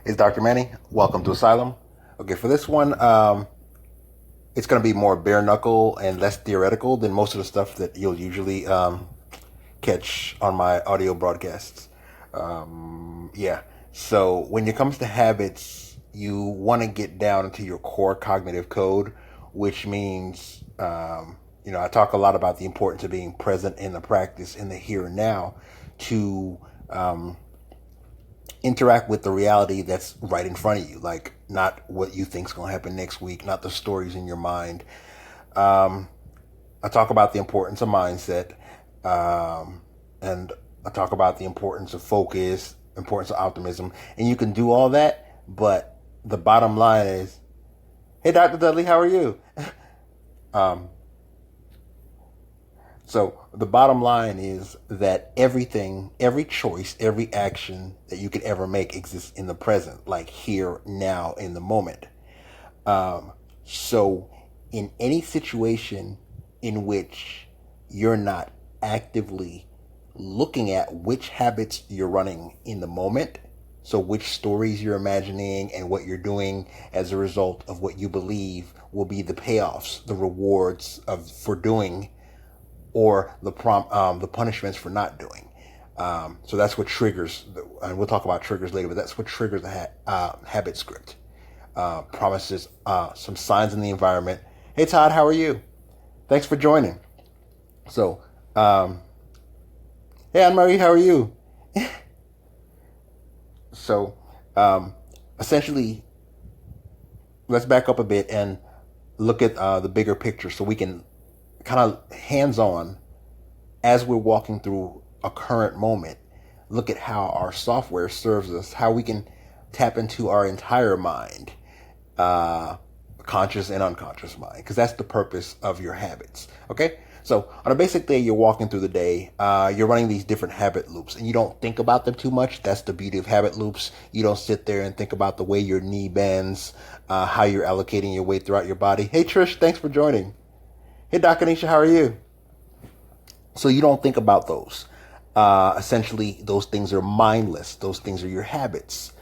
It's Dr. Manny. Welcome to Asylum. Okay, for this one, it's going to be more bare knuckle and less theoretical than most of the stuff that you'll usually catch on my audio broadcasts. Yeah. So when it comes to habits, you want to get down into your core cognitive code, which means, I talk a lot about the importance of being present in the practice in the here and now to interact with the reality that's right in front of you, like not what you think's going to happen next week, not the stories in your mind. I talk about the importance of mindset, and I talk about the importance of focus, importance of optimism, and you can do all that, but the bottom line is, hey, Dr. Dudley, how are you? So the bottom line is that everything, every choice, every action that you could ever make exists in the present, like here, now, in the moment. So in any situation in which you're not actively looking at which habits you're running in the moment, so which stories you're imagining and what you're doing as a result of what you believe will be the payoffs, the rewards for doing, or the punishments for not doing. So that's what triggers, and we'll talk about triggers later, but that's what triggers a habit script. Promises some signs in the environment. Hey, Todd, how are you? Thanks for joining. So, hey, Anne-Marie, how are you? So, essentially, let's back up a bit and look at the bigger picture so we can kind of hands-on, as we're walking through a current moment, look at how our software serves us, how we can tap into our entire mind, conscious and unconscious mind, because that's the purpose of your habits. Okay? So on a basic day, you're walking through the day, you're running these different habit loops, and you don't think about them too much. That's the beauty of habit loops. You don't sit there and think about the way your knee bends, how you're allocating your weight throughout your body. Hey, Trish, thanks for joining. Hey, Doc Anisha, how are you? So you don't think about those. Essentially, those things are mindless. Those things are your habits.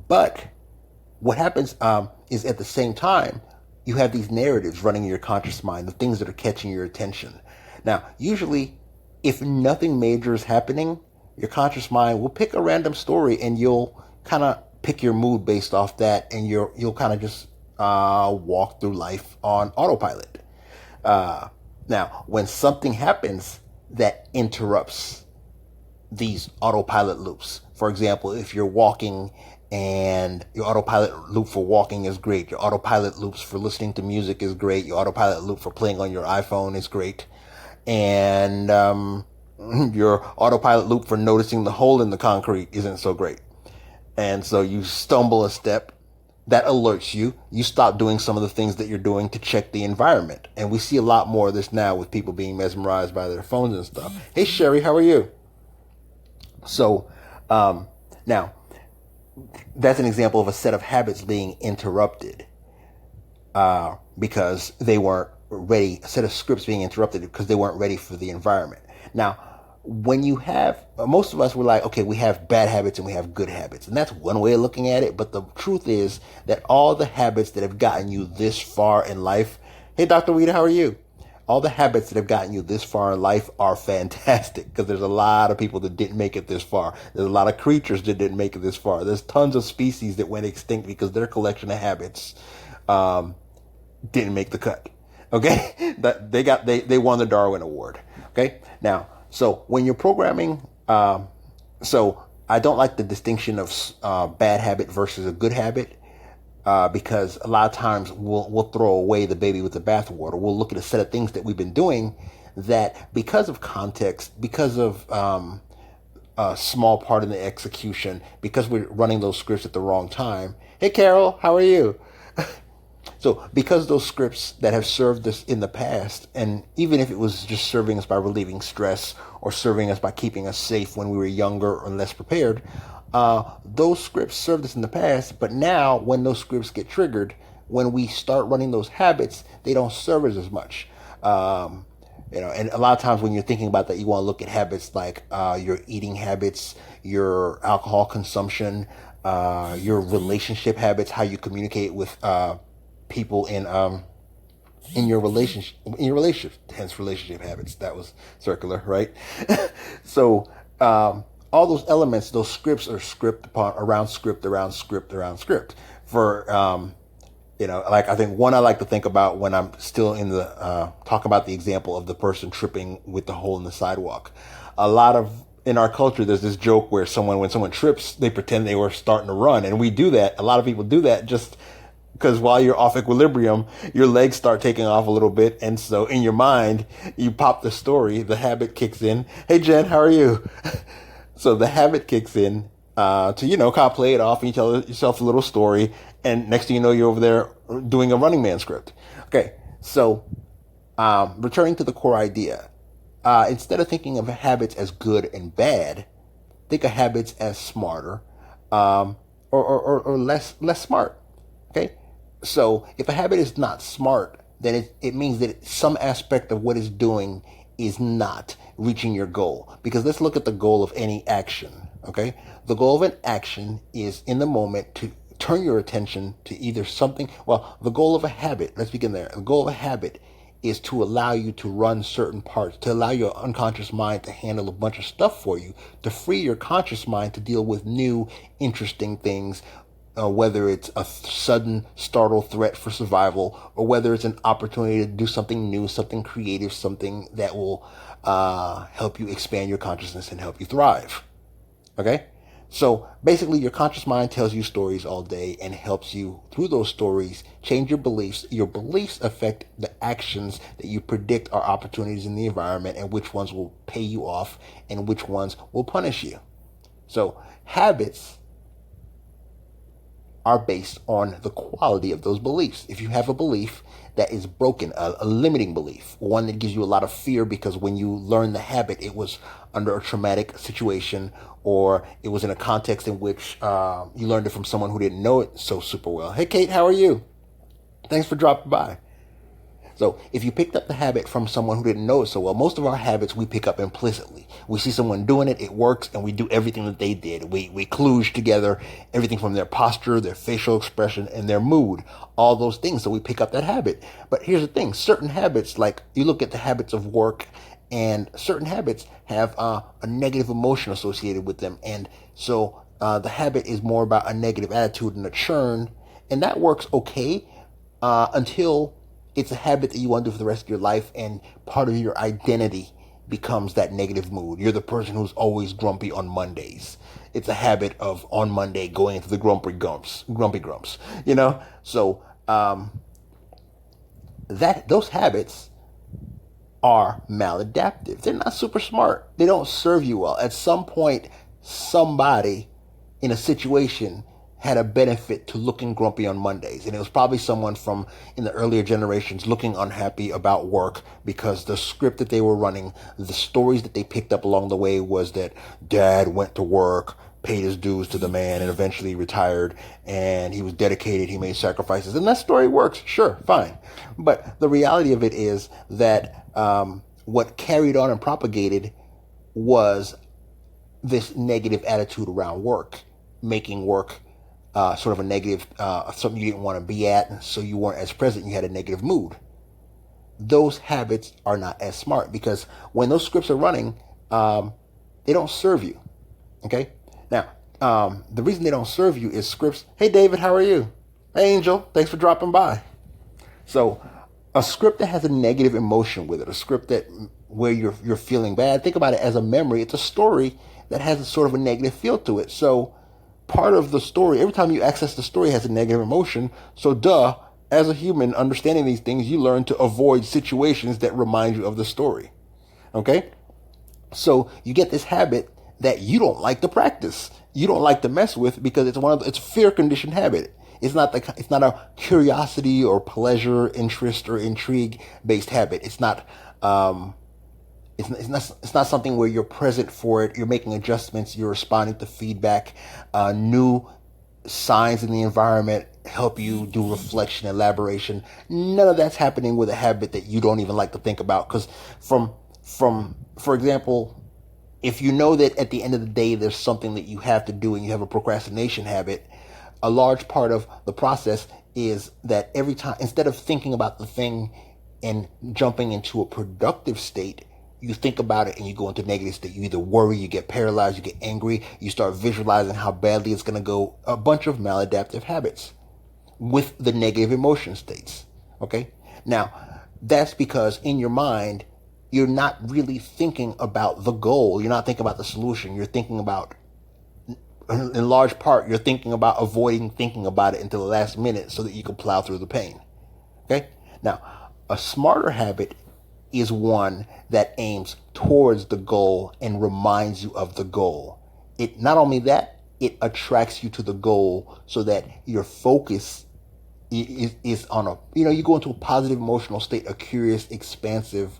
But what happens is at the same time, you have these narratives running in your conscious mind, the things that are catching your attention. Now, usually, if nothing major is happening, your conscious mind will pick a random story and you'll kind of pick your mood based off that, and you'll kind of just walk through life on autopilot. Now, when something happens that interrupts these autopilot loops, for example, if you're walking and your autopilot loop for walking is great, your autopilot loops for listening to music is great, your autopilot loop for playing on your iPhone is great, and your autopilot loop for noticing the hole in the concrete isn't so great. And so you stumble a step, that alerts you. You stop doing some of the things that you're doing to check the environment. And we see a lot more of this now with people being mesmerized by their phones and stuff. Hey, Sherry, how are you? So, now, that's an example of a set of habits being interrupted because they weren't ready, a set of scripts being interrupted because they weren't ready for the environment. Now, when you have, most of us were like, okay, we have bad habits and we have good habits. And that's one way of looking at it. But the truth is that all the habits that have gotten you this far in life, hey, Dr. Weeda, how are you? All the habits that have gotten you this far in life are fantastic, because there's a lot of people that didn't make it this far. There's a lot of creatures that didn't make it this far. There's tons of species that went extinct because their collection of habits didn't make the cut. Okay? They won the Darwin Award. Okay? Now, so when you're programming, so I don't like the distinction of bad habit versus a good habit, because a lot of times we'll throw away the baby with the bathwater. We'll look at a set of things that we've been doing that, because of context, because of a small part in the execution, because we're running those scripts at the wrong time. Hey, Carol, how are you? So because those scripts that have served us in the past, and even if it was just serving us by relieving stress or serving us by keeping us safe when we were younger or less prepared, those scripts served us in the past. But now when those scripts get triggered, when we start running those habits, they don't serve us as much. And a lot of times when you're thinking about that, you want to look at habits like your eating habits, your alcohol consumption, your relationship habits, how you communicate with people in your relationship, hence relationship habits. That was circular, right? So all those elements, those scripts are script upon around script around script around script. For like I think one I like to think about when I'm still in the talk about the example of the person tripping with the hole in the sidewalk. A lot of in our culture, there's this joke where when someone trips, they pretend they were starting to run, and we do that. A lot of people do that just because while you're off equilibrium, your legs start taking off a little bit, and so in your mind, you pop the story. The habit kicks in. Hey Jen, how are you? So the habit kicks in to kind of play it off, and you tell yourself a little story, and next thing you know, you're over there doing a Running Man script. Okay, so returning to the core idea, instead of thinking of habits as good and bad, think of habits as smarter or less smart. Okay, so if a habit is not smart, then it means that some aspect of what it's doing is not reaching your goal. Because let's look at the goal of any action. Okay, the goal of an action is in the moment to turn your attention to either something. Well, the goal of a habit, let's begin there. The goal of a habit is to allow you to run certain parts, to allow your unconscious mind to handle a bunch of stuff for you, to free your conscious mind to deal with new, interesting things, whether it's a sudden startle threat for survival, or whether it's an opportunity to do something new, something creative, something that will help you expand your consciousness and help you thrive. Okay? So basically, your conscious mind tells you stories all day and helps you, through those stories, change your beliefs. Your beliefs affect the actions that you predict are opportunities in the environment, and which ones will pay you off and which ones will punish you. So habits are based on the quality of those beliefs. If you have a belief that is broken, a limiting belief, one that gives you a lot of fear because when you learned the habit, it was under a traumatic situation, or it was in a context in which you learned it from someone who didn't know it so super well. Hey, Kate, how are you? Thanks for dropping by. So if you picked up the habit from someone who didn't know it so well, most of our habits we pick up implicitly. We see someone doing it, it works, and we do everything that they did. We kludge together, everything from their posture, their facial expression, and their mood, all those things. So we pick up that habit. But here's the thing, certain habits, like you look at the habits of work, and certain habits have a negative emotion associated with them. And so the habit is more about a negative attitude and a churn, and that works okay until it's a habit that you want to do for the rest of your life, and part of your identity becomes that negative mood. You're the person who's always grumpy on Mondays. It's a habit of on Monday going into the grumpy grumps, So those habits are maladaptive. They're not super smart. They don't serve you well. At some point, somebody in a situation had a benefit to looking grumpy on Mondays. And it was probably someone from in the earlier generations looking unhappy about work because the script that they were running, the stories that they picked up along the way was that dad went to work, paid his dues to the man, and eventually retired, and he was dedicated, he made sacrifices. And that story works, sure, fine. But the reality of it is that what carried on and propagated was this negative attitude around work, making work sort of a negative, something you didn't want to be at, and so you weren't as present, you had a negative mood. Those habits are not as smart because when those scripts are running, they don't serve you. Okay? Now, the reason they don't serve you is scripts. Hey, David, how are you? Hey, Angel, thanks for dropping by. So, a script that has a negative emotion with it, a script that where you're feeling bad, think about it as a memory. It's a story that has a sort of a negative feel to it. So, part of the story, every time you access the story, has a negative emotion. So, as a human, understanding these things, you learn to avoid situations that remind you of the story. Okay? So, you get this habit that you don't like to practice. You don't like to mess with because it's a fear conditioned habit. It's not a curiosity or pleasure, interest or intrigue based habit. It's not it's not something where you're present for it. You're making adjustments. You're responding to feedback. New signs in the environment help you do reflection, elaboration. None of that's happening with a habit that you don't even like to think about. Because for example, If you know that at the end of the day there's something that you have to do and you have a procrastination habit, a large part of the process is that every time, instead of thinking about the thing and jumping into a productive state, you think about it and you go into negative state. You either worry, you get paralyzed, you get angry, you start visualizing how badly it's going to go. A bunch of maladaptive habits with the negative emotion states. Okay? Now, that's because in your mind, you're not really thinking about the goal. You're not thinking about the solution. You're thinking about, in large part, you're thinking about avoiding thinking about it until the last minute so that you can plow through the pain. Okay? Now, a smarter habit is one that aims towards the goal and reminds you of the goal. It not only that, it attracts you to the goal so that your focus is on a, you go into a positive emotional state, a curious, expansive,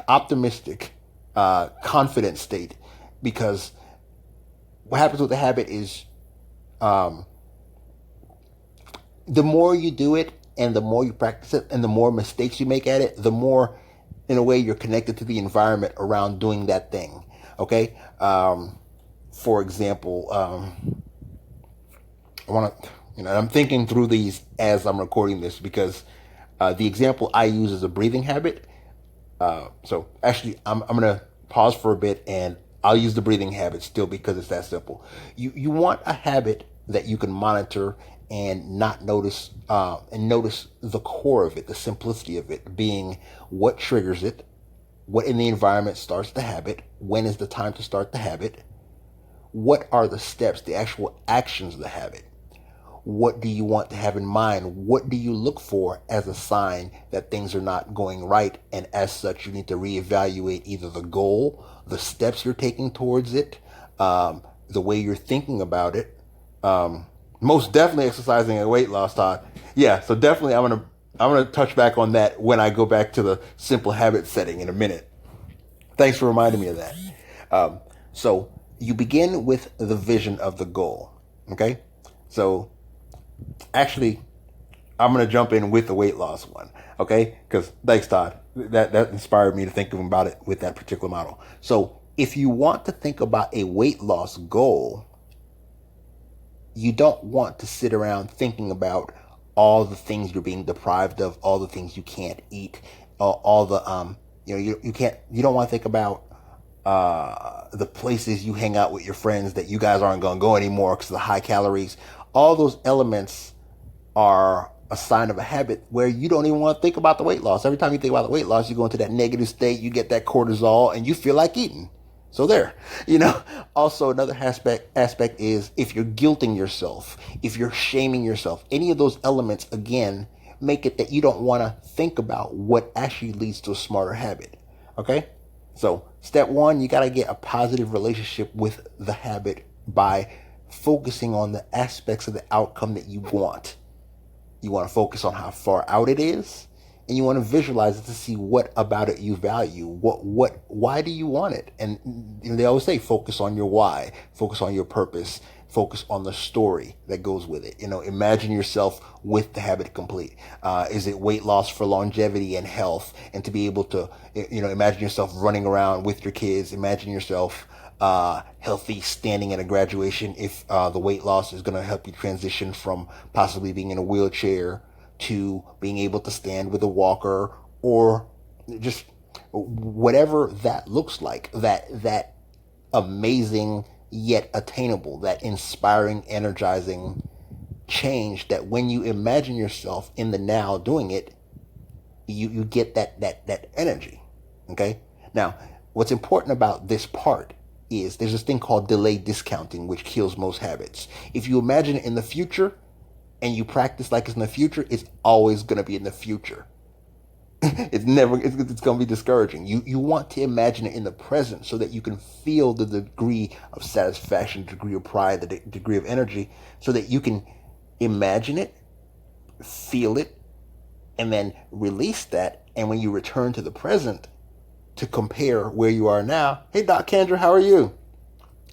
optimistic, confident state. Because what happens with the habit is, the more you do it and the more you practice it and the more mistakes you make at it, the more, in a way, you're connected to the environment around doing that thing. Okay? For example, I want to, I'm thinking through these as I'm recording this because the example I use is a breathing habit. So actually, I'm going to pause for a bit and I'll use the breathing habit still because it's that simple. You want a habit that you can monitor and not notice, and notice the core of it, the simplicity of it, being what triggers it, what in the environment starts the habit, when is the time to start the habit, what are the steps, the actual actions of the habit, what do you want to have in mind, what do you look for as a sign that things are not going right, and as such you need to reevaluate either the goal, the steps you're taking towards it, the way you're thinking about it. Most definitely exercising and weight loss, Todd. Yeah, so definitely I'm gonna touch back on that when I go back to the simple habit setting in a minute. Thanks for reminding me of that. So you begin with the vision of the goal. Okay, so actually, I'm gonna jump in with the weight loss one. Okay, because thanks, Todd. That inspired me to think about it with that particular model. So if you want to think about a weight loss goal, you don't want to sit around thinking about all the things you're being deprived of, all the things you can't eat, all the you don't want to think about the places you hang out with your friends that you guys aren't going to go anymore because of the high calories. All those elements are a sign of a habit where you don't even want to think about the weight loss. Every time you think about the weight loss, you go into that negative state, you get that cortisol, and you feel like eating. So there, also another aspect is if you're guilting yourself, if you're shaming yourself, any of those elements, again, make it that you don't want to think about what actually leads to a smarter habit. Okay? So step one, you got to get a positive relationship with the habit by focusing on the aspects of the outcome that you want. You want to focus on how far out it is, and you want to visualize it to see what about it you value. Why do you want it? And they always say, focus on your why, focus on your purpose, focus on the story that goes with it. Imagine yourself with the habit complete. Is it weight loss for longevity and health, and to be able to, imagine yourself running around with your kids. Imagine yourself healthy, standing at a graduation. If the weight loss is going to help you transition from possibly being in a wheelchair to being able to stand with a walker, or just whatever that looks like, that amazing yet attainable, that inspiring, energizing change that when you imagine yourself in the now doing it, you get that energy. Okay? Now, what's important about this part is there's this thing called delayed discounting, which kills most habits. If you imagine it in the future and you practice like it's in the future, it's always going to be in the future. It's going to be discouraging. You want to imagine it in the present so that you can feel the degree of satisfaction, the degree of pride, the degree of energy, so that you can imagine it, feel it, and then release that. And when you return to the present to compare where you are now, hey, Doc Kendra, how are you?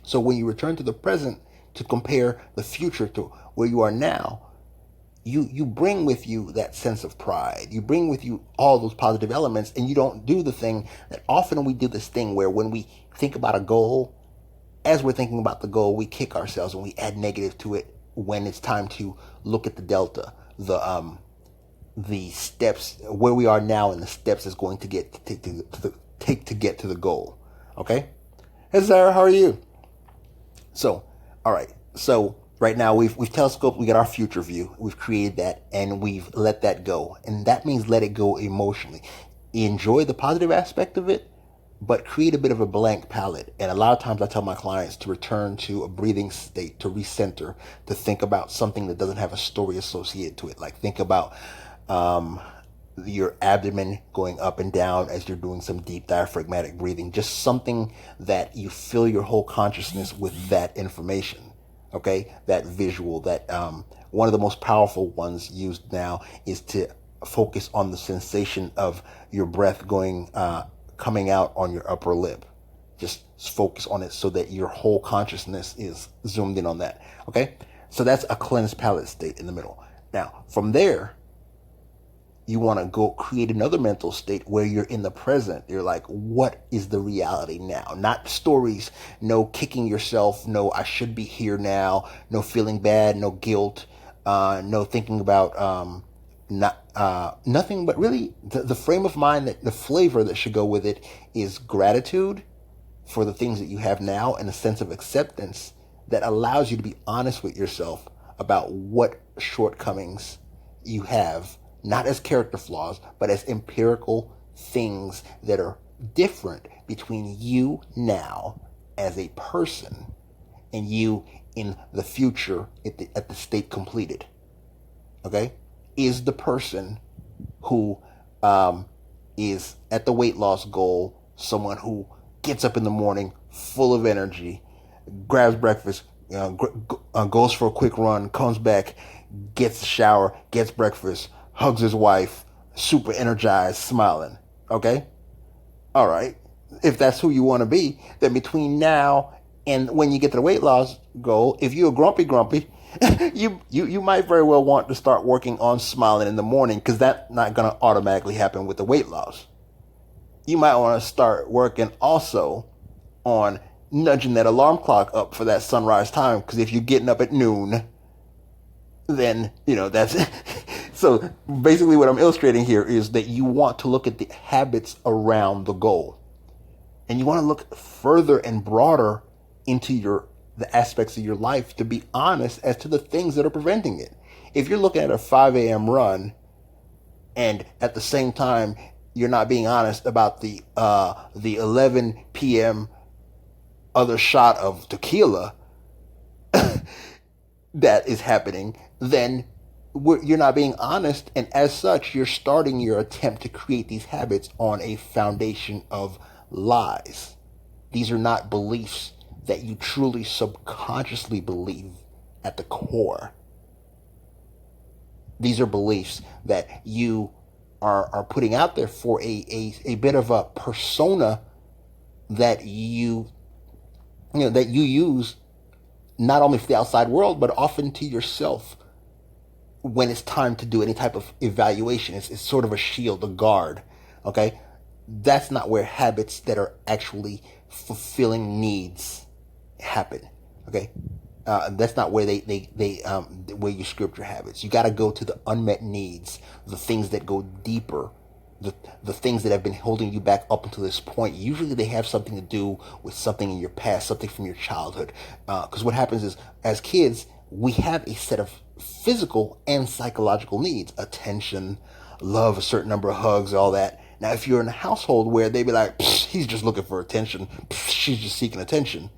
So when you return to the present to compare the future to where you are now, you bring with you that sense of pride. You bring with you all those positive elements, and you don't do the thing that often we do, this thing where when we think about a goal, as we're thinking about the goal, we kick ourselves and we add negative to it when it's time to look at the delta, the steps, where we are now, and the steps it's going to take to get to the goal. Okay? Hey Sarah, how are you? So, all right. So right now we've telescoped. We got our future view. We've created that, and we've let that go. And that means let it go emotionally. Enjoy the positive aspect of it, but create a bit of a blank palette. And a lot of times I tell my clients to return to a breathing state, to recenter, to think about something that doesn't have a story associated to it. Like think about your abdomen going up and down as you're doing some deep diaphragmatic breathing. Just something that you fill your whole consciousness with that information. Okay, that visual. That one of the most powerful ones used now is to focus on the sensation of your breath coming out on your upper lip. Just focus on it so that your whole consciousness is zoomed in on that. Okay, so that's a cleansed palate state in the middle. Now from there, you want to go create another mental state where you're in the present. You're like, what is the reality now? Not stories, no kicking yourself, no I should be here now, no feeling bad, no guilt, no thinking about nothing, but really the frame of mind, that the flavor that should go with it is gratitude for the things that you have now, and a sense of acceptance that allows you to be honest with yourself about what shortcomings you have, not as character flaws, but as empirical things that are different between you now as a person and you in the future at the state completed. Okay? Is the person who is at the weight loss goal someone who gets up in the morning full of energy, grabs breakfast, goes for a quick run, comes back, gets a shower, gets breakfast, hugs his wife, super energized, smiling. Okay? All right. If that's who you want to be, then between now and when you get to the weight loss goal, if you're grumpy, you might very well want to start working on smiling in the morning, because that's not going to automatically happen with the weight loss. You might want to start working also on nudging that alarm clock up for that sunrise time, because if you're getting up at noon, then, that's So basically what I'm illustrating here is that you want to look at the habits around the goal. And you want to look further and broader into the aspects of your life to be honest as to the things that are preventing it. If you're looking at a 5 a.m. run and at the same time you're not being honest about the 11 p.m. other shot of tequila that is happening, then you're not being honest, and as such, you're starting your attempt to create these habits on a foundation of lies. These are not beliefs that you truly subconsciously believe at the core. These are beliefs that you are putting out there for a bit of a persona that you use not only for the outside world, but often to yourself. When it's time to do any type of evaluation, it's sort of a shield, a guard. Okay, that's not where habits that are actually fulfilling needs happen. Okay, that's not where where you script your habits. You got to go to the unmet needs, the things that go deeper, the things that have been holding you back up until this point. Usually they have something to do with something in your past, something from your childhood. Because what happens is, as kids, we have a set of physical and psychological needs: attention, love, a certain number of hugs, all that. Now, if you're in a household where they be like, he's just looking for attention, she's just seeking attention,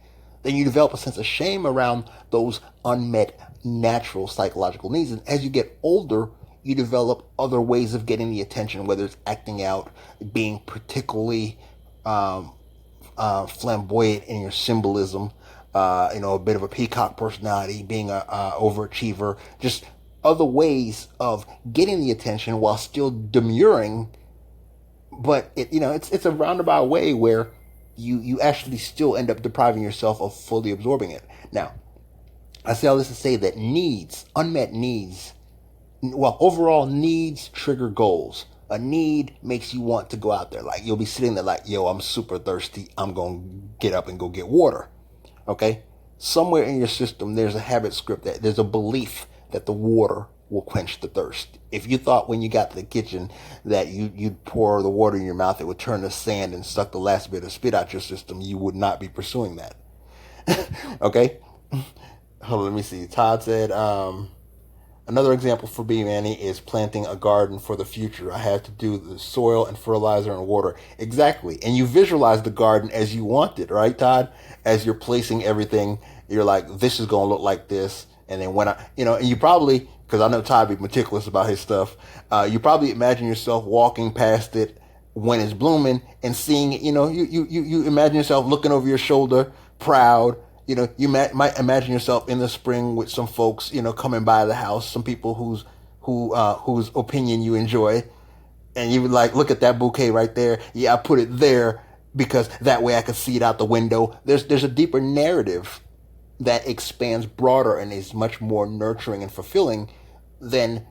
then you develop a sense of shame around those unmet natural psychological needs. And as you get older, you develop other ways of getting the attention, whether it's acting out, being particularly flamboyant in your symbolism, a bit of a peacock personality, being a overachiever, just other ways of getting the attention while still demurring. But it's a roundabout way where you actually still end up depriving yourself of fully absorbing it. Now, I say all this to say that unmet needs, Well, overall needs trigger goals. A need makes you want to go out there. Like you'll be sitting there like, yo, I'm super thirsty. I'm going to get up and go get water. Okay? Somewhere in your system, there's a habit script that there's a belief that the water will quench the thirst. If you thought when you got to the kitchen that you'd pour the water in your mouth, it would turn to sand and suck the last bit of spit out your system, you would not be pursuing that. Okay? Hold on, let me see. Todd said, another example for me, Manny, is planting a garden for the future. I have to do the soil and fertilizer and water. Exactly. And you visualize the garden as you want it, right, Todd? As you're placing everything, you're like, this is going to look like this. And then when and you probably, because I know Todd be meticulous about his stuff, you probably imagine yourself walking past it when it's blooming and seeing it, you imagine yourself looking over your shoulder, proud. You might imagine yourself in the spring with some folks, coming by the house, some people whose opinion you enjoy, and you would like, look at that bouquet right there. Yeah, I put it there because that way I could see it out the window. There's a deeper narrative that expands broader and is much more nurturing and fulfilling than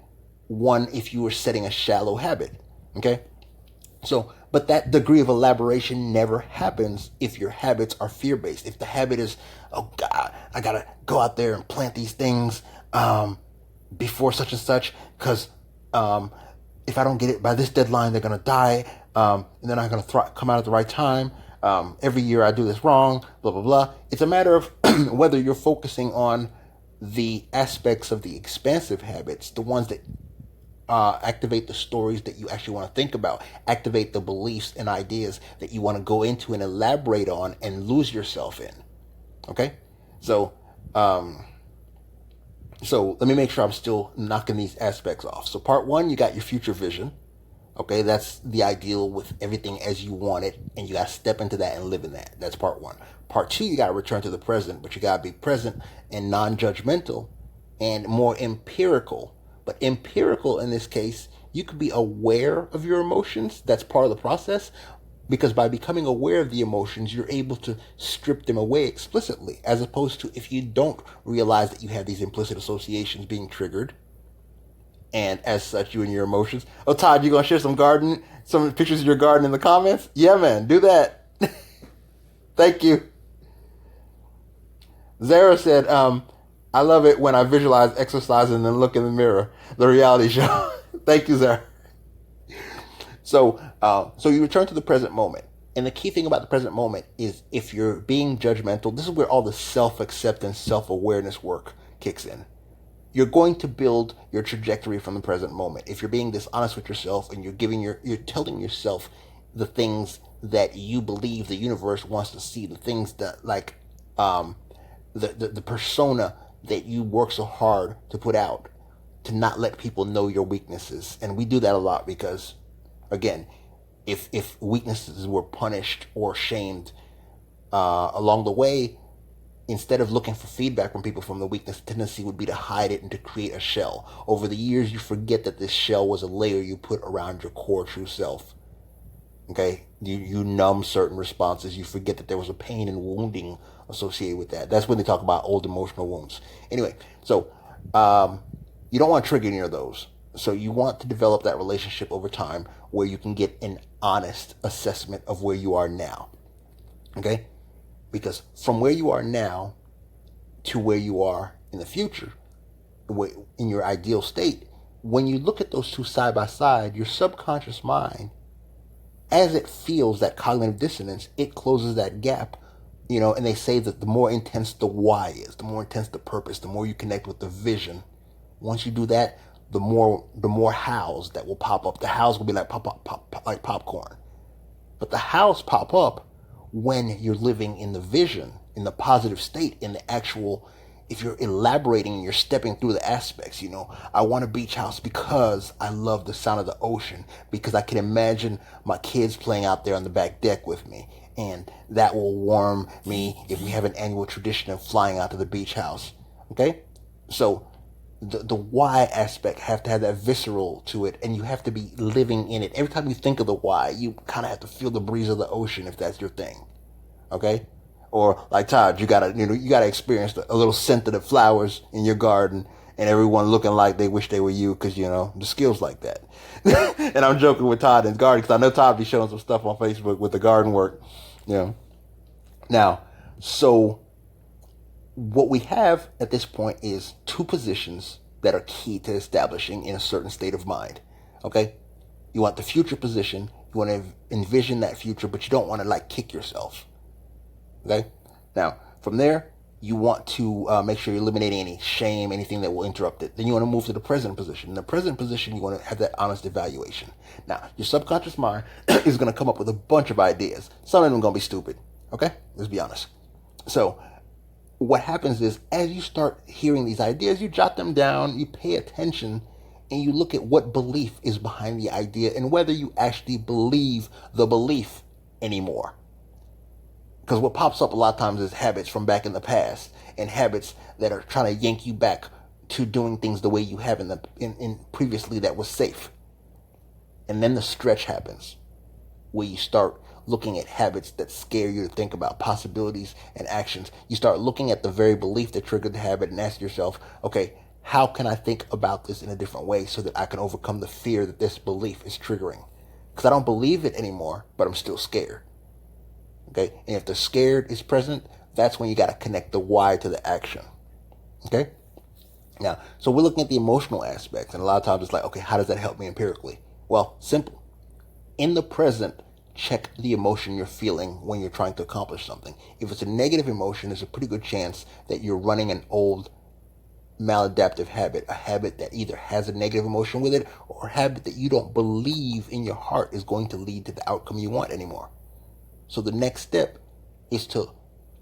one if you were setting a shallow habit. Okay? So, but that degree of elaboration never happens if your habits are fear-based. If the habit is, oh God, I gotta go out there and plant these things before such and such, because if I don't get it by this deadline, they're gonna die, and they're not gonna come out at the right time. Every year I do this wrong, blah, blah, blah. It's a matter of whether you're focusing on the aspects of the expansive habits, the ones that activate the stories that you actually want to think about, activate the beliefs and ideas that you want to go into and elaborate on and lose yourself in. Okay? So let me make sure I'm still knocking these aspects off. So part one, you got your future vision. Okay, that's the ideal with everything as you want it, and you got to step into that and live in that. That's part one. Part two, you got to return to the present, but you got to be present and non-judgmental and more empirical. But empirical in this case, you could be aware of your emotions. That's part of the process, because by becoming aware of the emotions, you're able to strip them away explicitly, as opposed to if you don't realize that you have these implicit associations being triggered, and as such, you and your emotions. Oh, Todd, you gonna share some pictures of your garden in the comments? Yeah, man, do that. Thank you. Zara said, I love it when I visualize exercising and then look in the mirror. The reality show. Thank you, Zara. So you return to the present moment. And the key thing about the present moment is if you're being judgmental, this is where all the self-acceptance, self-awareness work kicks in. You're going to build your trajectory from the present moment. If you're being dishonest with yourself and you're telling yourself the things that you believe the universe wants to see, the things that like the persona that you work so hard to put out, to not let people know your weaknesses. And we do that a lot because, again, if weaknesses were punished or shamed along the way, instead of looking for feedback from people from the weakness, the tendency would be to hide it and to create a shell. Over the years, you forget that this shell was a layer you put around your core true self. Okay? You numb certain responses. You forget that there was a pain and wounding associated with that. That's when they talk about old emotional wounds. Anyway, so you don't want to trigger any of those. So you want to develop that relationship over time where you can get an honest assessment of where you are now. Okay? Because from where you are now to where you are in the future, in your ideal state, when you look at those two side by side, your subconscious mind, as it feels that cognitive dissonance, it closes that gap. And they say that the more intense the why is, the more intense the purpose, the more you connect with the vision. Once you do that, the more hows that will pop up. The hows will be like like popcorn. But the hows pop up when you're living in the vision, in the positive state, in the actual, if you're elaborating and you're stepping through the aspects, I want a beach house because I love the sound of the ocean, because I can imagine my kids playing out there on the back deck with me, and that will warm me if we have an annual tradition of flying out to the beach house. Okay? So the why aspect have to have that visceral to it, and you have to be living in it. Every time you think of the why, you kind of have to feel the breeze of the ocean if that's your thing. Okay? Or like Todd, you gotta experience a little scent of the flowers in your garden and everyone looking like they wish they were you because, the skills like that. And I'm joking with Todd and his garden because I know Todd be showing some stuff on Facebook with the garden work. Now, so what we have at this point is two positions that are key to establishing in a certain state of mind. Okay? You want the future position. You want to envision that future, but you don't want to like kick yourself. Okay? Now, from there, you want to make sure you're eliminating any shame, anything that will interrupt it. Then you want to move to the present position. In the present position, you want to have that honest evaluation. Now, your subconscious mind is going to come up with a bunch of ideas. Some of them are going to be stupid. Okay? Let's be honest. So, what happens is, as you start hearing these ideas, you jot them down, you pay attention, and you look at what belief is behind the idea and whether you actually believe the belief anymore. Because what pops up a lot of times is habits from back in the past and habits that are trying to yank you back to doing things the way you have in previously that was safe. And then the stretch happens where you start looking at habits that scare you to think about possibilities and actions. You start looking at the very belief that triggered the habit and ask yourself, okay, how can I think about this in a different way so that I can overcome the fear that this belief is triggering? Because I don't believe it anymore, but I'm still scared. Okay? And if the scared is present, that's when you got to connect the why to the action. Okay? Now, so we're looking at the emotional aspects, and a lot of times it's like, okay, how does that help me empirically? Well, simple. In the present, check the emotion you're feeling when you're trying to accomplish something. If it's a negative emotion, there's a pretty good chance that you're running an old maladaptive habit, a habit that either has a negative emotion with it or a habit that you don't believe in your heart is going to lead to the outcome you want anymore. So the next step is to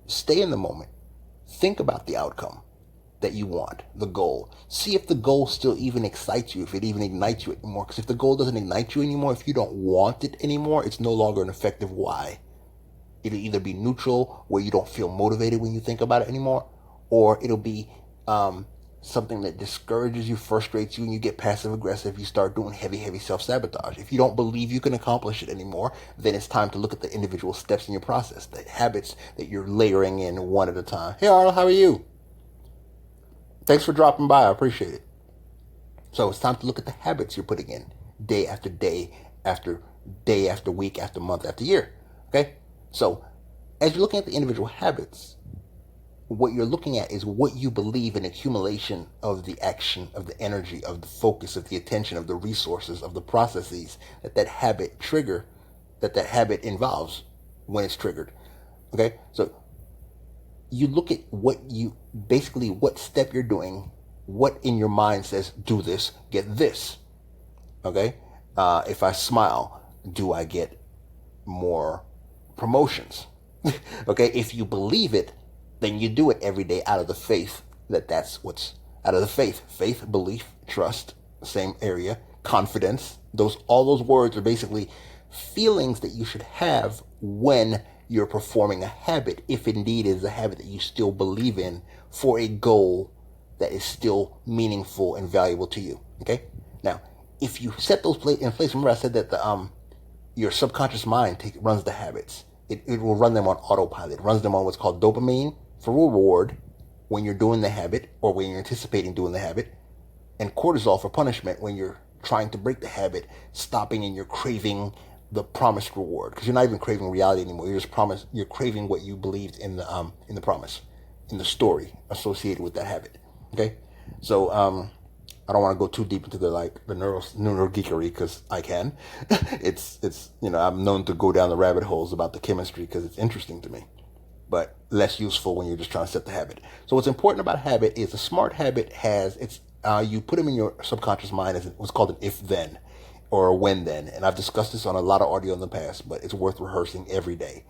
stay in the moment. Think about the outcome that you want, the goal. See if the goal still even excites you, if it even ignites you anymore. Because if the goal doesn't ignite you anymore, if you don't want it anymore, it's no longer an effective why. It'll either be neutral, where you don't feel motivated when you think about it anymore, or it'll be something that discourages you, frustrates you, and you get passive aggressive. You start doing heavy self-sabotage. If you don't believe you can accomplish it anymore, then it's time to look at the individual steps in your process, the habits that you're layering in one at a time. Hey Arnold, how are you? Thanks for dropping by. I appreciate it. So it's time to look at the habits you're putting in day after day after week after month after year. Okay? So as you're looking at the individual habits, what you're looking at is what you believe in accumulation of the action, of the energy, of the focus, of the attention, of the resources, of the processes that habit trigger, that habit involves when it's triggered. Okay? So you look at what step you're doing, what in your mind says, do this, get this. Okay? If I smile, do I get more promotions? Okay? If you believe it, then you do it every day out of the faith that's what's out of the faith. Faith, belief, trust, same area, confidence. All those words are basically feelings that you should have when you're performing a habit, if indeed it is a habit that you still believe in for a goal that is still meaningful and valuable to you. Okay? Now, if you set those in place, remember I said that your subconscious mind runs the habits. It will run them on autopilot. It runs them on what's called dopamine for reward when you're doing the habit or when you're anticipating doing the habit, and cortisol for punishment when you're trying to break the habit, stopping and you're craving the promised reward, because you're not even craving reality anymore. You're craving what you believed in the promise, in the story associated with that habit. Okay, so I don't want to go too deep into the neuro geekery because I can. it's I'm known to go down the rabbit holes about the chemistry because it's interesting to me, but less useful when you're just trying to set the habit. So what's important about habit is a smart habit you put them in your subconscious mind as what's called an if-then or a when-then. And I've discussed this on a lot of audio in the past, but it's worth rehearsing every day.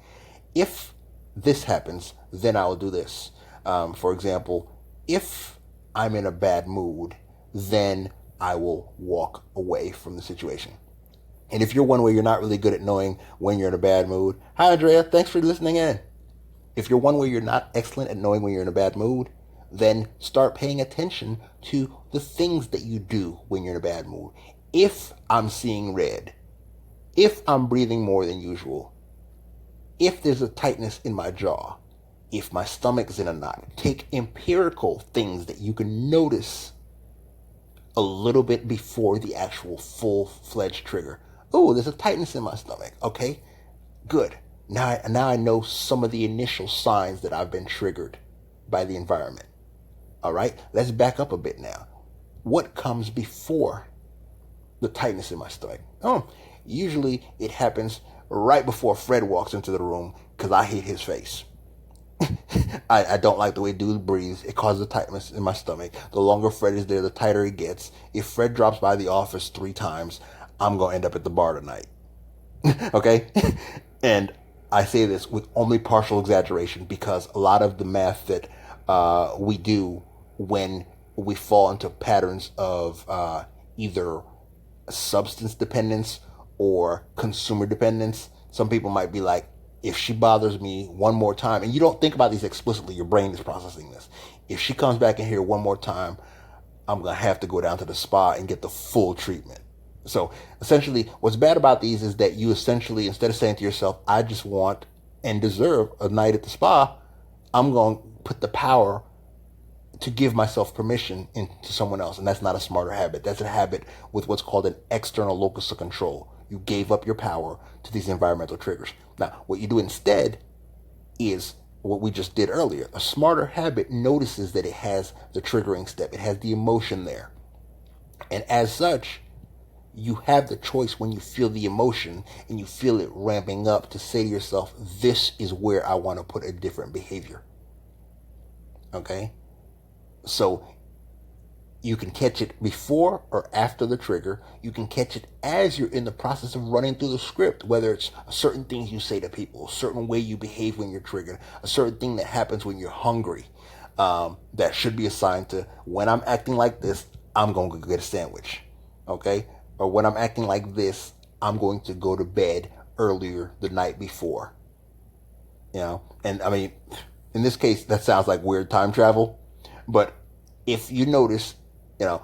If this happens, then I will do this. For example, if I'm in a bad mood, then I will walk away from the situation. And if you're one where you're not really good at knowing when you're in a bad mood, hi Andrea, thanks for listening in. If you're one where you're not excellent at knowing when you're in a bad mood, then start paying attention to the things that you do when you're in a bad mood. If I'm seeing red, if I'm breathing more than usual, if there's a tightness in my jaw, if my stomach is in a knot, take empirical things that you can notice a little bit before the actual full-fledged trigger. Oh, there's a tightness in my stomach. Okay, good. Now I know some of the initial signs that I've been triggered by the environment. All right, let's back up a bit now. What comes before the tightness in my stomach? Oh, usually it happens right before Fred walks into the room because I hate his face. I don't like the way dude breathes. It causes a tightness in my stomach. The longer Fred is there, the tighter he gets. If Fred drops by the office 3 times, I'm going to end up at the bar tonight. Okay? And I say this with only partial exaggeration because a lot of the math that we do when we fall into patterns of either substance dependence or consumer dependence, some people might be like, if she bothers me one more time, and you don't think about these explicitly, your brain is processing this. If she comes back in here one more time, I'm going to have to go down to the spa and get the full treatment. So essentially, what's bad about these is that you essentially, instead of saying to yourself, I just want and deserve a night at the spa, I'm going to put the power to give myself permission into someone else. And that's not a smarter habit. That's a habit with what's called an external locus of control. You gave up your power to these environmental triggers. Now, what you do instead is what we just did earlier. A smarter habit notices that it has the triggering step. It has the emotion there. And as such, you have the choice when you feel the emotion and you feel it ramping up to say to yourself, this is where I want to put a different behavior. Okay? So you can catch it before or after the trigger. You can catch it as you're in the process of running through the script, whether it's certain things you say to people, a certain way you behave when you're triggered, a certain thing that happens when you're hungry, that should be assigned to when I'm acting like this, I'm going to go get a sandwich, okay? Or when I'm acting like this, I'm going to go to bed earlier the night before, you know? And I mean, in this case, that sounds like weird time travel, but if you notice, you know,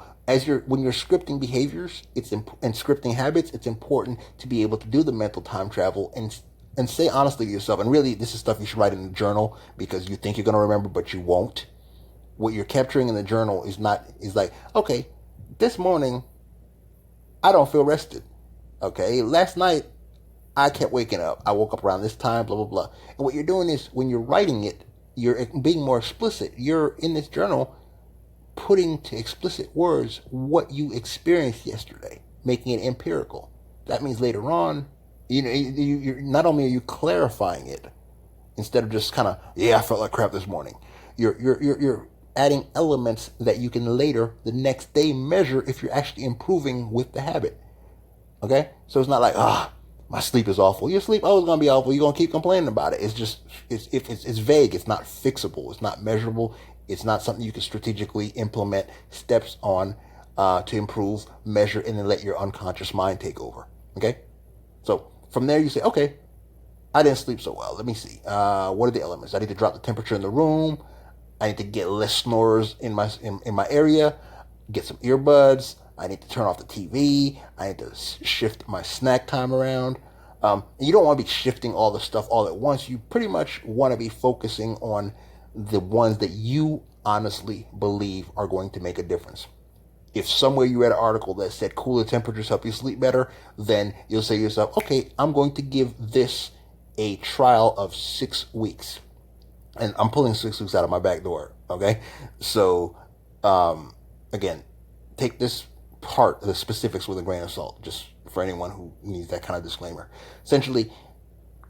when you're scripting behaviors, and scripting habits, it's important to be able to do the mental time travel and say honestly to yourself. And really, this is stuff you should write in a journal because you think you're going to remember, but you won't. What you're capturing in the journal is like, okay, this morning I don't feel rested. Okay, last night I kept waking up. I woke up around this time, blah blah blah. And what you're doing is when you're writing it, you're being more explicit. You're in this journal putting to explicit words what you experienced yesterday, making it empirical. That means later on, you're not only are you clarifying it instead of just kind of, I felt like crap this morning. You're adding elements that you can later, the next day, measure if you're actually improving with the habit. Okay, so it's not like my sleep is awful. Your sleep always gonna be awful. You're gonna keep complaining about it. It's just it's vague. It's not fixable. It's not measurable. It's not something you can strategically implement steps on to improve, measure, and then let your unconscious mind take over. Okay? So from there you say, okay, I didn't sleep so well. Let me see. What are the elements? I need to drop the temperature in the room. I need to get less snorers in my area. Get some earbuds. I need to turn off the TV. I need to shift my snack time around. And you don't want to be shifting all the stuff all at once. You pretty much want to be focusing on the ones that you honestly believe are going to make a difference. If somewhere you read an article that said cooler temperatures help you sleep better, then you'll say to yourself, okay, I'm going to give this a trial of 6 weeks. And I'm pulling 6 weeks out of my back door, okay? So, again, take this part, the specifics with a grain of salt, just for anyone who needs that kind of disclaimer. Essentially,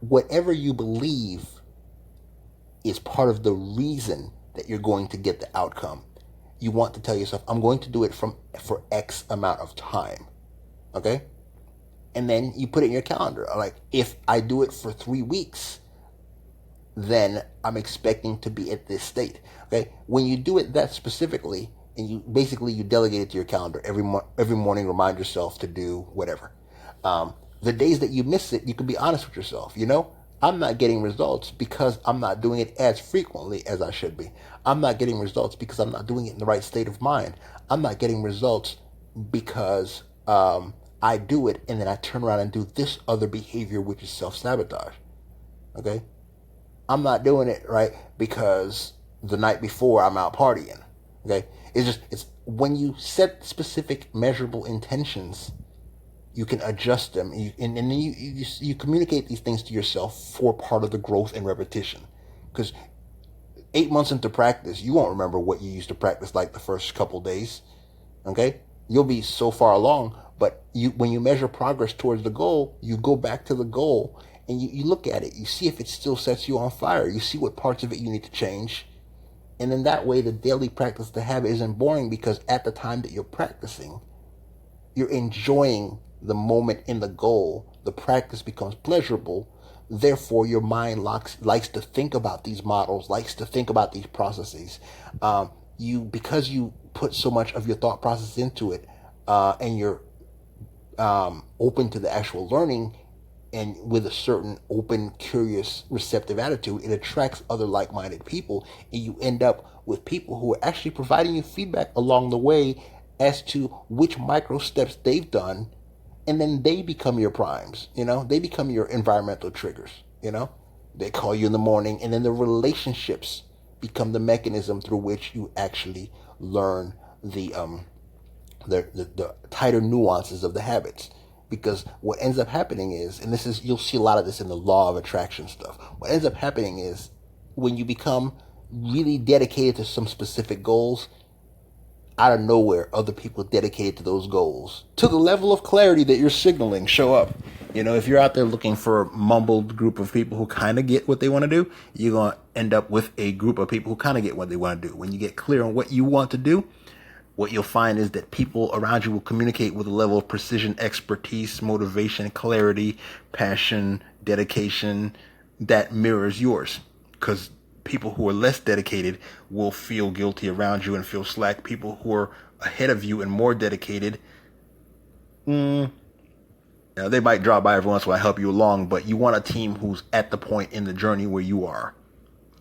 whatever you believe is part of the reason that you're going to get the outcome. You want to tell yourself, I'm going to do it for X amount of time. Okay? And then you put it in your calendar. Like, if I do it for 3 weeks, then I'm expecting to be at this state. Okay? When you do it that specifically, and you delegate it to your calendar every morning, remind yourself to do whatever. The days that you miss it, you can be honest with yourself. I'm not getting results because I'm not doing it as frequently as I should be. I'm not getting results because I'm not doing it in the right state of mind. I'm not getting results because I do it and then I turn around and do this other behavior, which is self-sabotage. Okay? I'm not doing it right because the night before I'm out partying. Okay, it's when you set specific measurable intentions, you can adjust them, and then you communicate these things to yourself for part of the growth and repetition. Because 8 months into practice, you won't remember what you used to practice like the first couple days. Okay, you'll be so far along, but when you measure progress towards the goal, you go back to the goal and you look at it. You see if it still sets you on fire. You see what parts of it you need to change. And in that way, the daily practice of the habit isn't boring, because at the time that you're practicing, you're enjoying the moment in the goal. The practice becomes pleasurable. Therefore, your mind likes to think about these models, likes to think about these processes. Because you put so much of your thought process into it, and you're open to the actual learning, and with a certain open, curious, receptive attitude, it attracts other like-minded people, and you end up with people who are actually providing you feedback along the way as to which micro steps they've done, and then they become your primes. They become your environmental triggers. They call you in the morning, and then the relationships become the mechanism through which you actually learn the tighter nuances of the habits. Because what ends up happening is, and you'll see a lot of this in the law of attraction stuff. What ends up happening is, when you become really dedicated to some specific goals, out of nowhere, other people dedicated to those goals, to the level of clarity that you're signaling, show up. If you're out there looking for a mumbled group of people who kind of get what they want to do, you're going to end up with a group of people who kind of get what they want to do. When you get clear on what you want to do, what you'll find is that people around you will communicate with a level of precision, expertise, motivation, clarity, passion, dedication that mirrors yours. Because people who are less dedicated will feel guilty around you and feel slack. People who are ahead of you and more dedicated, they might drop by every once in a while, help you along, but you want a team who's at the point in the journey where you are,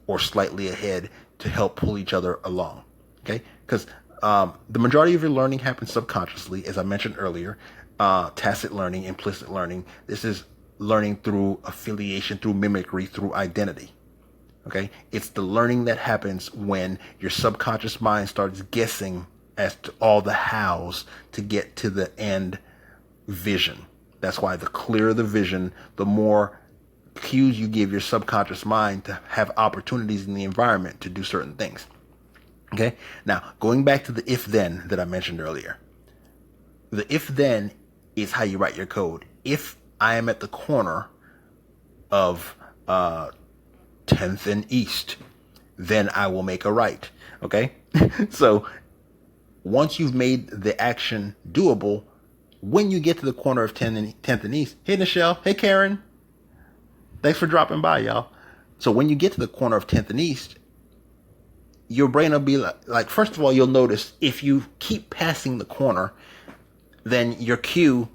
or slightly ahead, to help pull each other along. Okay? Because the majority of your learning happens subconsciously, as I mentioned earlier. Tacit learning, implicit learning. This is learning through affiliation, through mimicry, through identity. Okay? It's the learning that happens when your subconscious mind starts guessing as to all the hows to get to the end vision. That's why the clearer the vision, the more cues you give your subconscious mind to have opportunities in the environment to do certain things. Okay, now going back to the if-then that I mentioned earlier. The if-then is how you write your code. If I am at the corner of 10th and East, then I will make a right. Okay, so once you've made the action doable, when you get to the corner of 10th and East, hey Nichelle, hey Karen, thanks for dropping by, y'all. So when you get to the corner of 10th and East, your brain will be like, first of all, you'll notice if you keep passing the corner, then your cue,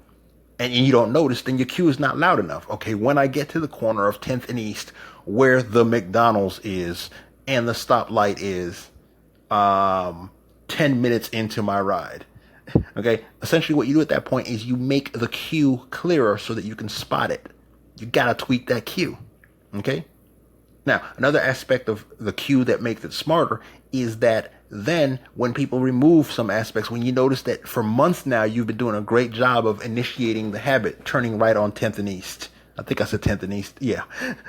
and you don't notice, then your cue is not loud enough. Okay, when I get to the corner of 10th and East, where the McDonald's is and the stoplight is, 10 minutes into my ride. Okay, essentially what you do at that point is you make the cue clearer so that you can spot it. You gotta tweak that cue. Okay? Now, another aspect of the cue that makes it smarter is that then when people remove some aspects, when you notice that for months now you've been doing a great job of initiating the habit, turning right on 10th and East. I think I said 10th and East. Yeah.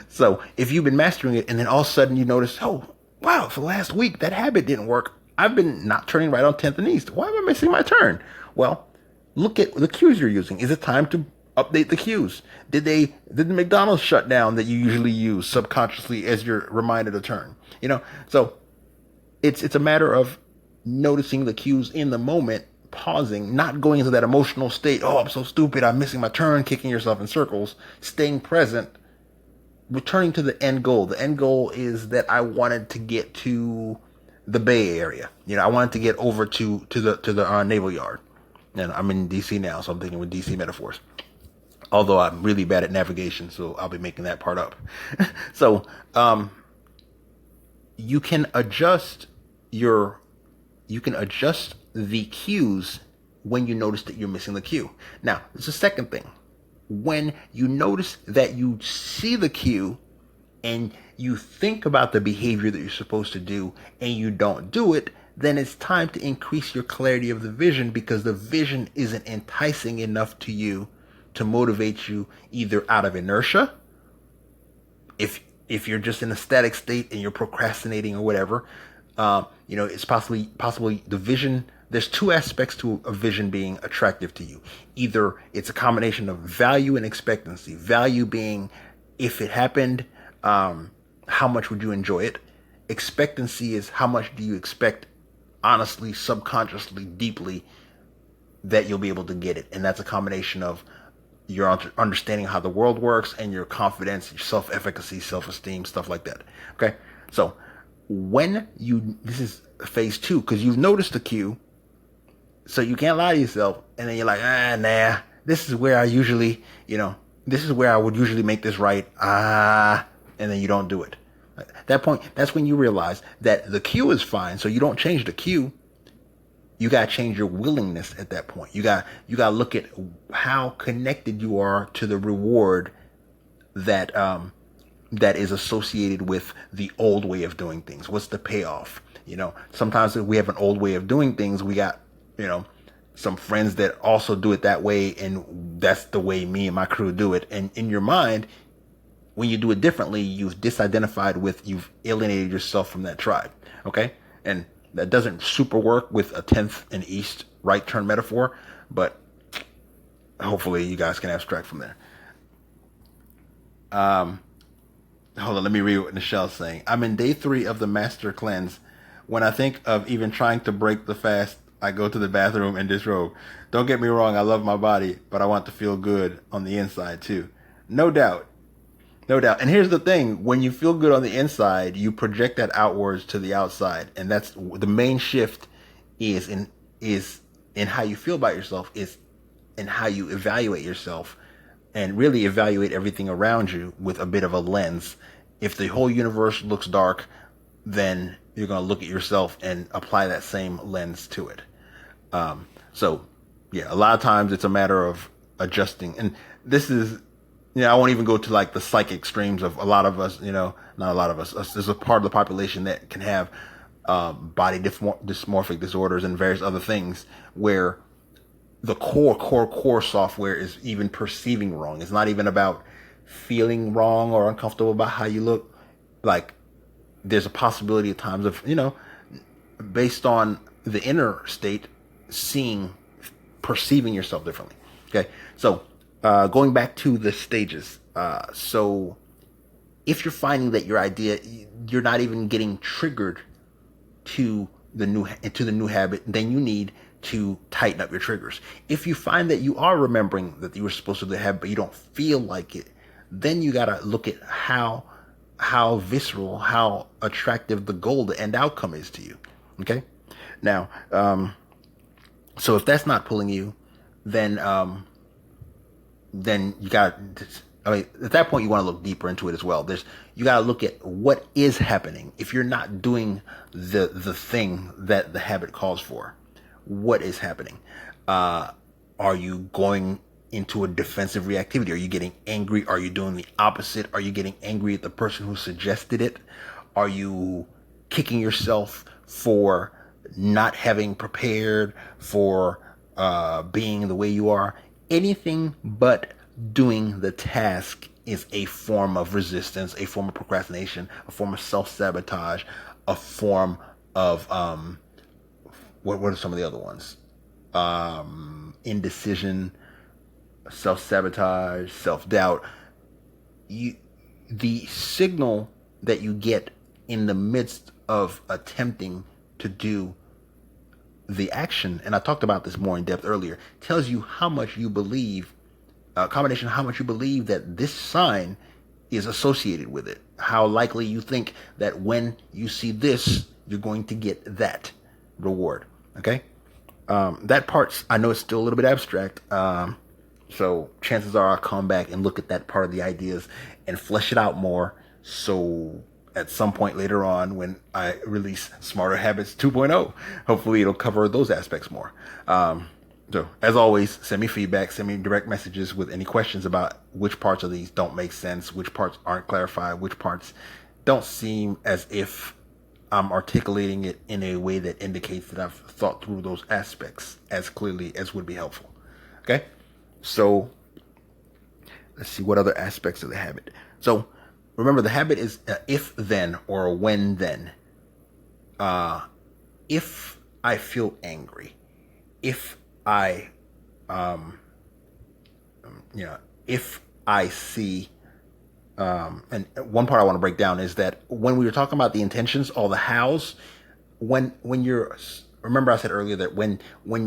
So if you've been mastering it and then all of a sudden you notice, oh, wow, for the last week that habit didn't work. I've been not turning right on 10th and East. Why am I missing my turn? Well, look at the cues you're using. Is it time to update the cues? Did the McDonald's shut down that you usually use subconsciously as you're reminded to turn? So it's a matter of noticing the cues in the moment, pausing, not going into that emotional state. Oh, I'm so stupid, I'm missing my turn, kicking yourself in circles, staying present, returning to the end goal. The end goal is that I wanted to get to the Bay Area. I wanted to get over to the Naval Yard. And I'm in DC now, so I'm thinking with DC metaphors. Although I'm really bad at navigation, so I'll be making that part up. So, you can adjust the cues when you notice that you're missing the cue. Now, there's a second thing. When you notice that you see the cue and you think about the behavior that you're supposed to do and you don't do it, then it's time to increase your clarity of the vision, because the vision isn't enticing enough to you to motivate you either out of inertia, if you're just in a static state and you're procrastinating or whatever. It's possibly the vision. There's two aspects to a vision being attractive to you. Either it's a combination of value and expectancy. Value being, if it happened, how much would you enjoy it? Expectancy is how much do you expect, honestly, subconsciously, deeply, that you'll be able to get it. And that's a combination of your understanding how the world works and your confidence, your self-efficacy, self-esteem, stuff like that. Okay? So this is phase 2, because you've noticed the cue, so you can't lie to yourself, and then you're like, nah, this is where I would usually make this right, and then you don't do it. At that point, that's when you realize that the cue is fine, so you don't change the cue. You got to change your willingness at that point. You got to look at how connected you are to the reward that is associated with the old way of doing things. What's the payoff? Sometimes if we have an old way of doing things, we got, some friends that also do it that way, and that's the way me and my crew do it. And in your mind, when you do it differently, you've you've alienated yourself from that tribe. Okay? And that doesn't super work with a 10th and east right turn metaphor, but hopefully you guys can abstract from there. Hold on, let me read what Nichelle's saying. I'm in day 3 of the master cleanse. When I think of even trying to break the fast, I go to the bathroom and disrobe. Don't get me wrong, I love my body, but I want to feel good on the inside too. No doubt. And here's the thing, when you feel good on the inside, you project that outwards to the outside. And that's the main shift is in how you feel about yourself, is in how you evaluate yourself, and really evaluate everything around you with a bit of a lens. If the whole universe looks dark, then you're going to look at yourself and apply that same lens to it. So yeah, a lot of times it's a matter of adjusting. And this is, I won't even go to like the psychic extremes of a lot of us, not a lot of us. There's a part of the population that can have body dysmorphic disorders and various other things where the core software is even perceiving wrong. It's not even about feeling wrong or uncomfortable about how you look. Like, there's a possibility at times of, based on the inner state, perceiving yourself differently. Okay. So, going back to the stages. So if you're finding that your idea, you're not even getting triggered to the new habit, then you need to tighten up your triggers. If you find that you are remembering that you were supposed to do the habit, but you don't feel like it, then you got to look at how visceral, how attractive the goal, the end outcome is to you. Okay. Now, so if that's not pulling you, then you got, at that point you want to look deeper into it as well. You got to look at what is happening. If you're not doing the thing that the habit calls for, what is happening? Are you going into a defensive reactivity? Are you getting angry? Are you doing the opposite? Are you getting angry at the person who suggested it? Are you kicking yourself for not having prepared, for being the way you are? Anything but doing the task is a form of resistance, a form of procrastination, a form of self-sabotage, a form of what are some of the other ones? Indecision, self-sabotage, self-doubt. The signal that you get in the midst of attempting to do the action, and I talked about this more in depth earlier, tells you how much you believe, a combination of how much you believe that this sign is associated with it. How likely you think that when you see this, you're going to get that reward. Okay? That part, I know it's still a little bit abstract. So chances are I'll come back and look at that part of the ideas and flesh it out more. So at some point later on, when I release Smarter Habits 2.0, hopefully it'll cover those aspects more. So as always, send me feedback, send me direct messages with any questions about which parts of these don't make sense, which parts aren't clarified, which parts don't seem as if I'm articulating it in a way that indicates that I've thought through those aspects as clearly as would be helpful. Okay? So let's see what other aspects of the habit. So remember, the habit is if then or a when then. If I feel angry, if I, if I see, and one part I want to break down is that when we were talking about the intentions, all the hows, when you're, remember I said earlier that when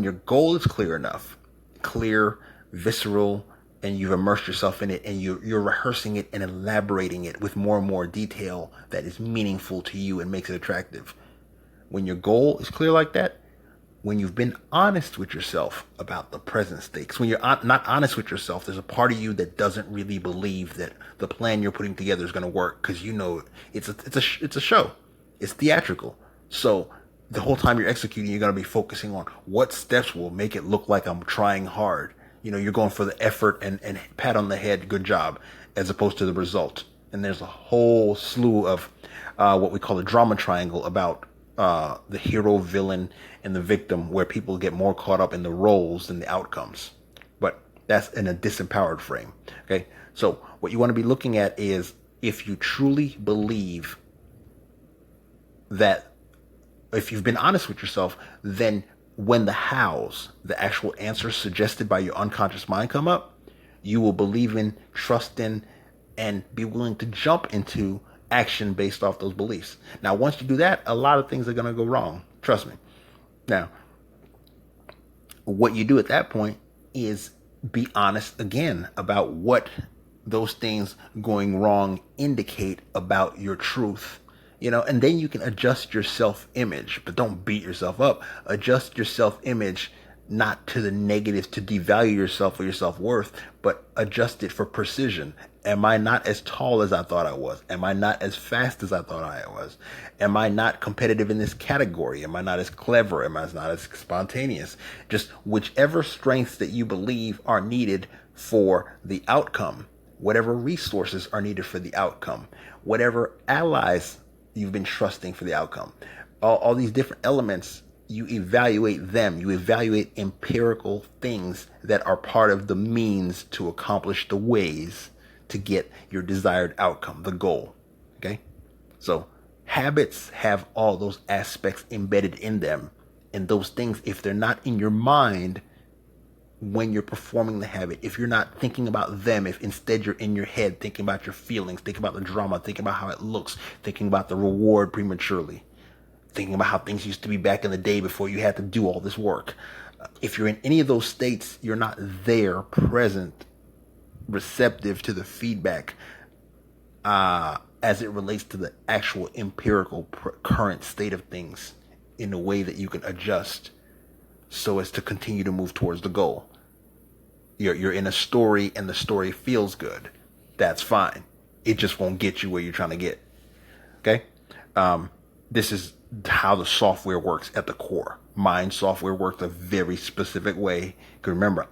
your goal is clear enough, clear, visceral, and you've immersed yourself in it, and you're rehearsing it and elaborating it with more and more detail that is meaningful to you and makes it attractive. When your goal is clear like that, when you've been honest with yourself about the present stakes, when you're not honest with yourself, there's a part of you that doesn't really believe that the plan you're putting together is going to work, because you know it's a show, it's theatrical. So the whole time you're executing, you're going to be focusing on what steps will make it look like I'm trying hard. You're going for the effort and pat on the head, good job, as opposed to the result. And there's a whole slew of what we call a drama triangle about the hero, villain, and the victim, where people get more caught up in the roles than the outcomes. But that's in a disempowered frame. Okay, so what you want to be looking at is, if you truly believe that, if you've been honest with yourself, then when the hows, the actual answers suggested by your unconscious mind, come up, you will believe in, trust in, and be willing to jump into action based off those beliefs. Now, once you do that, a lot of things are going to go wrong. Trust me. Now, what you do at that point is be honest again about what those things going wrong indicate about your truth. And then you can adjust your self-image, but don't beat yourself up. Adjust your self-image, not to the negative to devalue yourself or your self-worth, but adjust it for precision. Am I not as tall as I thought I was? Am I not as fast as I thought I was? Am I not competitive in this category? Am I not as clever? Am I not as spontaneous? Just whichever strengths that you believe are needed for the outcome, whatever resources are needed for the outcome, whatever allies you've been trusting for the outcome, all these different elements, you evaluate them. You evaluate empirical things that are part of the means to accomplish the ways to get your desired outcome, the goal. Okay? So habits have all those aspects embedded in them. And those things, if they're not in your mind when you're performing the habit, if you're not thinking about them, if instead you're in your head thinking about your feelings, thinking about the drama, thinking about how it looks, thinking about the reward prematurely, thinking about how things used to be back in the day before you had to do all this work. If you're in any of those states, you're not there, present, receptive to the feedback as it relates to the actual empirical current state of things in a way that you can adjust so as to continue to move towards the goal. You're in a story and the story feels good. That's fine. It just won't get you where you're trying to get. Okay? This is how the software works at the core. Mind software works a very specific way. Because remember,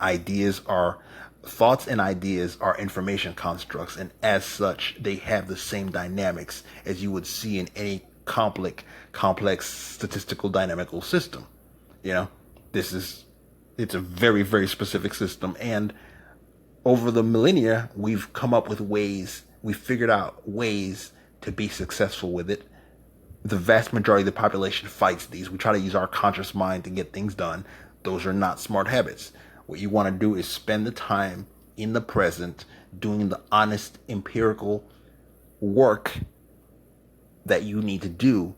thoughts and ideas are information constructs, and as such, they have the same dynamics as you would see in any complex statistical dynamical system. It's a very, very specific system, and over the millennia, we've figured out ways to be successful with it. The vast majority of the population fights these. We try to use our conscious mind to get things done. Those are not smart habits. What you want to do is spend the time in the present doing the honest, empirical work that you need to do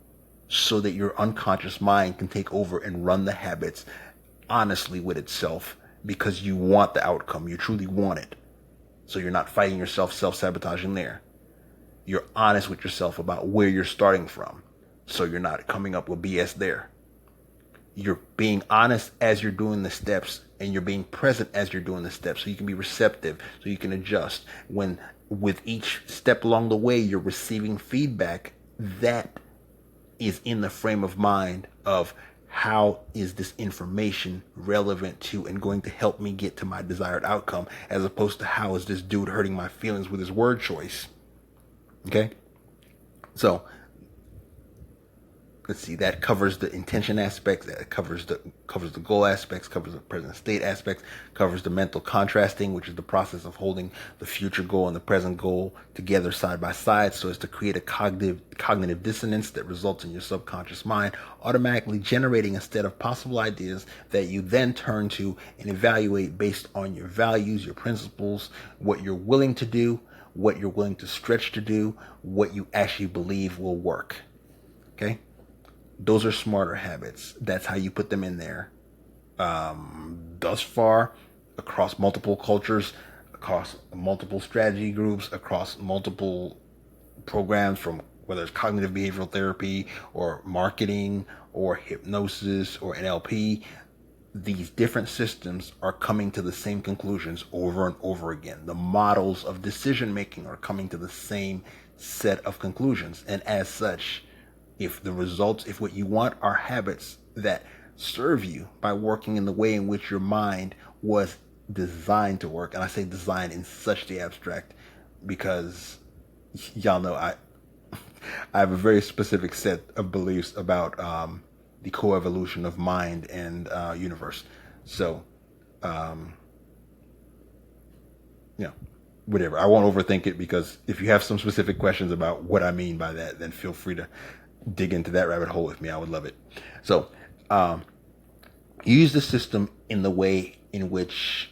so that your unconscious mind can take over and run the habits honestly with itself, because you want the outcome. You truly want it. So you're not fighting yourself, self-sabotaging there. You're honest with yourself about where you're starting from. So you're not coming up with BS there. You're being honest as you're doing the steps, and you're being present as you're doing the steps, so you can be receptive, so you can adjust. When with each step along the way, you're receiving feedback that is in the frame of mind of, how is this information relevant to and going to help me get to my desired outcome, as opposed to how is this dude hurting my feelings with his word choice. Okay? So let's see, that covers the intention aspects, that covers the goal aspects, covers the present state aspects, covers the mental contrasting, which is the process of holding the future goal and the present goal together side by side so as to create a cognitive dissonance that results in your subconscious mind automatically generating a set of possible ideas that you then turn to and evaluate based on your values, your principles, what you're willing to do, what you're willing to stretch to do, what you actually believe will work. Okay? Those are smarter habits. That's how you put them in there. Thus far, across multiple cultures, across multiple strategy groups, across multiple programs, from whether it's cognitive behavioral therapy or marketing or hypnosis or NLP, these different systems are coming to the same conclusions over and over again. The models of decision making are coming to the same set of conclusions. And as such, if what you want are habits that serve you by working in the way in which your mind was designed to work, and I say designed in such the abstract because y'all know I have a very specific set of beliefs about the coevolution of mind and universe. So, whatever. I won't overthink it, because if you have some specific questions about what I mean by that, then feel free to dig into that rabbit hole with me. I would love it. So, use the system in the way in which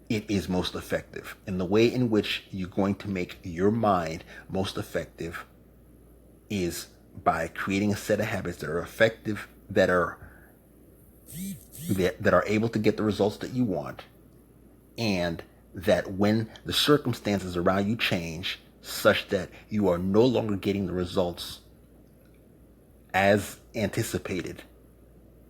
it is most effective. In the way in which you're going to make your mind most effective is by creating a set of habits that are effective, that are able to get the results that you want, and that when the circumstances around you change such that you are no longer getting the results as anticipated,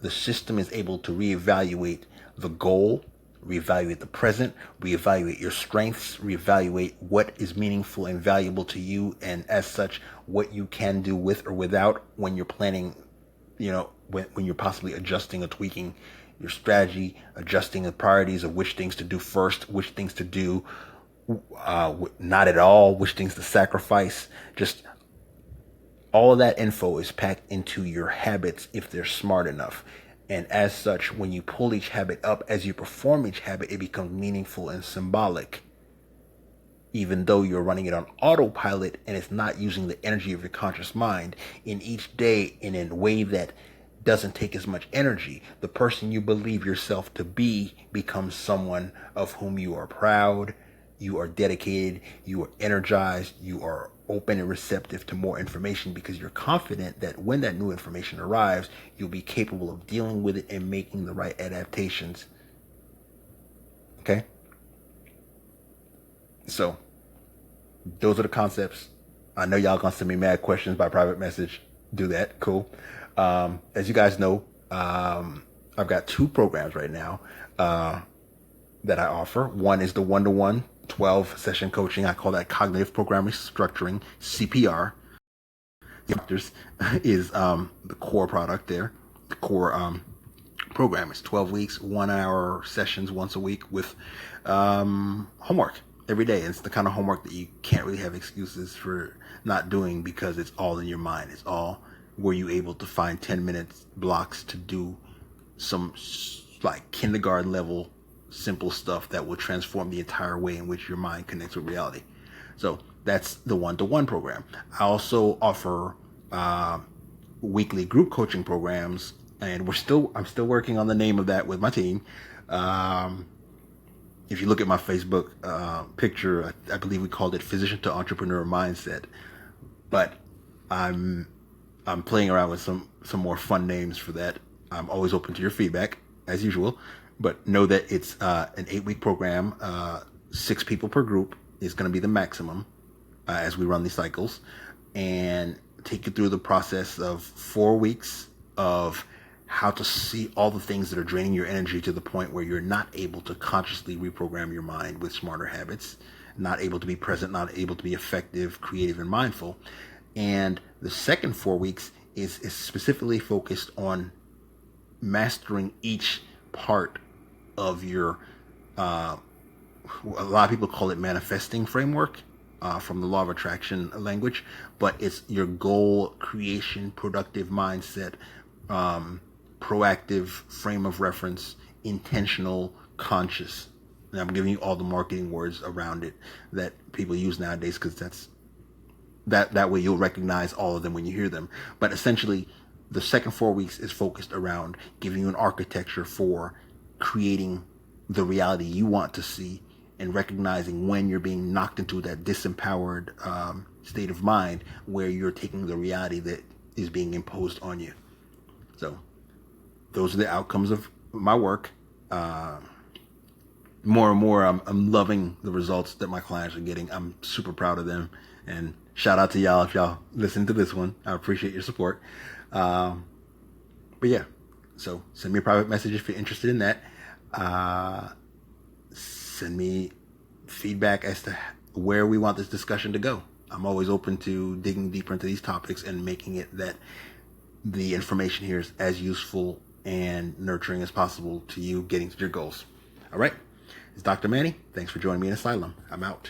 the system is able to reevaluate the goal, reevaluate the present, reevaluate your strengths, reevaluate what is meaningful and valuable to you, and as such, what you can do with or without when you're planning, when you're possibly adjusting or tweaking your strategy, adjusting the priorities of which things to do first, which things to do not at all, which things to sacrifice. Just all of that info is packed into your habits if they're smart enough. And as such, when you pull each habit up, as you perform each habit, it becomes meaningful and symbolic. Even though you're running it on autopilot and it's not using the energy of your conscious mind in each day in a way that doesn't take as much energy, the person you believe yourself to be becomes someone of whom you are proud, you are dedicated, you are energized, you are open and receptive to more information, because you're confident that when that new information arrives, you'll be capable of dealing with it and making the right adaptations. Okay? So, those are the concepts. I know y'all gonna send me mad questions by private message. Do that. Cool. As you guys know, I've got 2 programs right now that I offer. One is the 1-to-1 12-session coaching. I call that cognitive program restructuring, CPR. Doctors is the core product there. The core program is 12 weeks, 1-hour sessions once a week with homework every day. It's the kind of homework that you can't really have excuses for not doing, because it's all in your mind. It's all were you able to find 10-minute blocks to do some like kindergarten level simple stuff that will transform the entire way in which your mind connects with reality. So that's the 1-to-1 program. I also offer weekly group coaching programs, and I'm still working on the name of that with my team. If you look at my Facebook picture, I believe we called it Physician to Entrepreneur Mindset. But I'm playing around with some more fun names for that. I'm always open to your feedback, as usual. But know that it's an 8-week program. 6 people per group is going to be the maximum as we run these cycles, and take you through the process of 4 weeks of how to see all the things that are draining your energy to the point where you're not able to consciously reprogram your mind with smarter habits, not able to be present, not able to be effective, creative, and mindful. And the second 4 weeks is specifically focused on mastering each part of your, a lot of people call it manifesting framework. from the law of attraction language, but it's your goal creation, productive mindset, proactive frame of reference, intentional, conscious. And I'm giving you all the marketing words around it that people use nowadays, because that way you'll recognize all of them when you hear them. But essentially, the second 4 weeks is focused around giving you an architecture for creating the reality you want to see, and recognizing when you're being knocked into that disempowered state of mind where you're taking the reality that is being imposed on you. So those are the outcomes of my work. More and more, I'm loving the results that my clients are getting. I'm super proud of them. And shout out to y'all if y'all listen to this one. I appreciate your support. But yeah, so send me a private message if you're interested in that. Send me feedback as to where we want this discussion to go. I'm always open to digging deeper into these topics and making it that the information here is as useful and nurturing as possible to you getting to your goals. All right. It's Dr. Manny. Thanks for joining me in Asylum. I'm out.